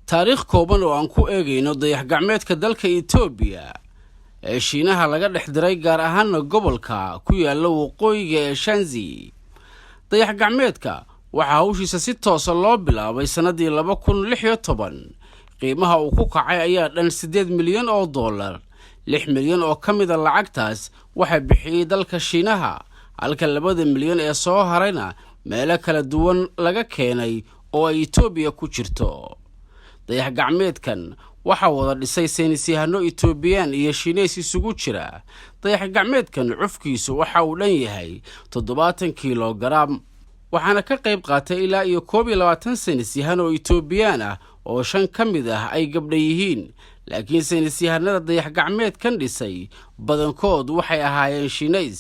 taariikh kooban oo aan ku eegayno dayax-gacmeedka dalka Itoobiya ee Shiinaha laga dhex diray gaar ahaan gobolka ku yaala waqooyiga ee Shanxi. dayax-gacmeedka waxa hawshiisa si toos ah loo bilaabay sanadii 2016. qiimaha uu ku kacay ayaa dhan $8 milyan oo dollar. 6 milyan oo ka mid ah lacagtaas waxa bixiyay dalka Shiinaha, halka 2 milyan ee soo harayna meelo kala duwan laga keenay oo ay Itoobiya ku jirto. dayax-gacmeedkan waxa wada dhisay saynisyahano Itoobiyaan iyo Shiineys isugu jira. dayax-gacmeedkan cufkiisu waxa uu dhan yahay 70 kilogram, waxaana ka qayb qaatay ilaa iyo 22 saynisyahano Itoobiyaan ah oo 5 ka mid ah ay gabdho yihiin. laakiin saynisyahanada dayax-gacmeedkan dhisay badankood waxay ahaayeen Shiineys.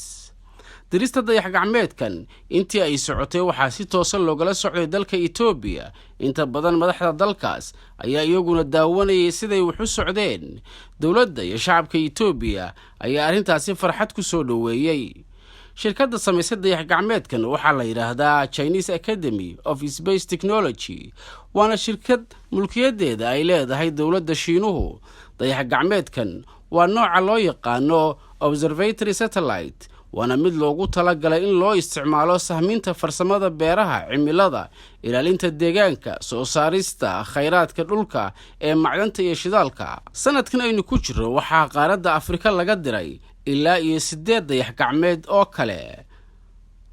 dirista dayax-gacmeedkan intii ay socotay waxaa si toos ah loogala socday dalka Itoobiya. inta badan madaxda dalkaas ayaa iyaguna daawanayay siday wax u socdeen. dowladda iyo shacabka Itoobiya ayaa arrintaasi farxad ku soo dhaweeyay. shirkadda samaysay dayax-gacmeedkan waxaa la yiraahdaa Chinese Academy of Space Technology, waana shirkad mulkiyadeeda ay leedahay dowladda Shiinuhu. dayax-gacmeedkan waa nooca loo yaqaano observatory satellite, waana mid loogu talagalay in loo isticmaalo sahminta farsamada beeraha, cimilada, ilaalinta deegaanka, soo saarista khayraadka dhulka ee macdanta iyo shidaalka. sanadkan aynu ku jirro waxaa qaaradda Afrika laga diray ilaa iyo 8 dayax-gacmeed oo kale.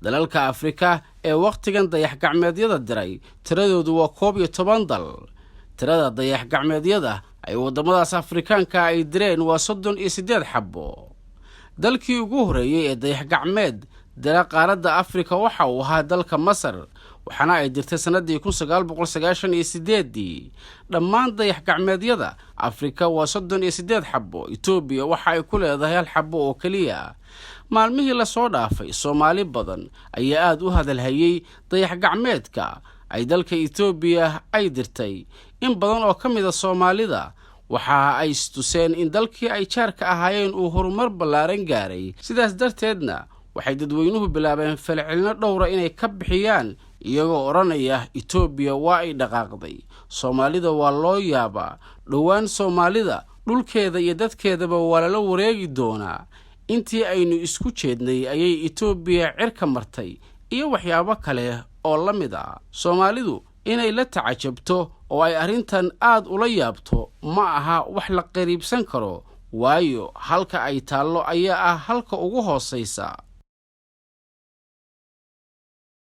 dalalka Afrika ee waqtigan dayax-gacmeedyada diray tiradoodu waa 11 dal. tirada dayax-gacmeedyada ay wadamadaas Afrikaanka ay direen waa 38 xabbo. dalkii ugu horeeyay ee dayax-gacmeed dira qaaradda Afrika waxa uu ahaa dalka Masar, waxaana ay dirtay sanadii 1998. dhammaan dayax-gacmeedyada Afrika waa 38 xabbo. Itoobiya waxa ay ku leedahay 1 xabbo oo kaliya. maalmihii la soo dhaafay Soomaali badan ayaa aad u hadalhayay dayax-gacmeedka ay dalka Itoobiya ay dirtay. in badan oo ka mid ah Soomaalida waxa ay istuseen in dalkii ay jaarka ahaayeen uu horumar ballaaran gaaray. sidaas darteedna waxay dadweynuhu bilaabeen falcelino dhowra inay ka bixiyaan, iyagoo oranaya Itoobiya waa ay dhaqaaqday, Soomaalida waa loo yaabaa, dhowaan Soomaalida dhulkeeda iyo dadkeedaba waa lala wareegi doonaa. intii aynu isku jeednay ayay Itoobiya cirka martay iyo waxyaabo kale oo la mid ah. Soomaalidu inay la tacajabto oo ay arrintan aad ula yaabto ma aha wax la qariibsan karo, waayo halka ay taallo ayaa ah halka ugu hooseysa.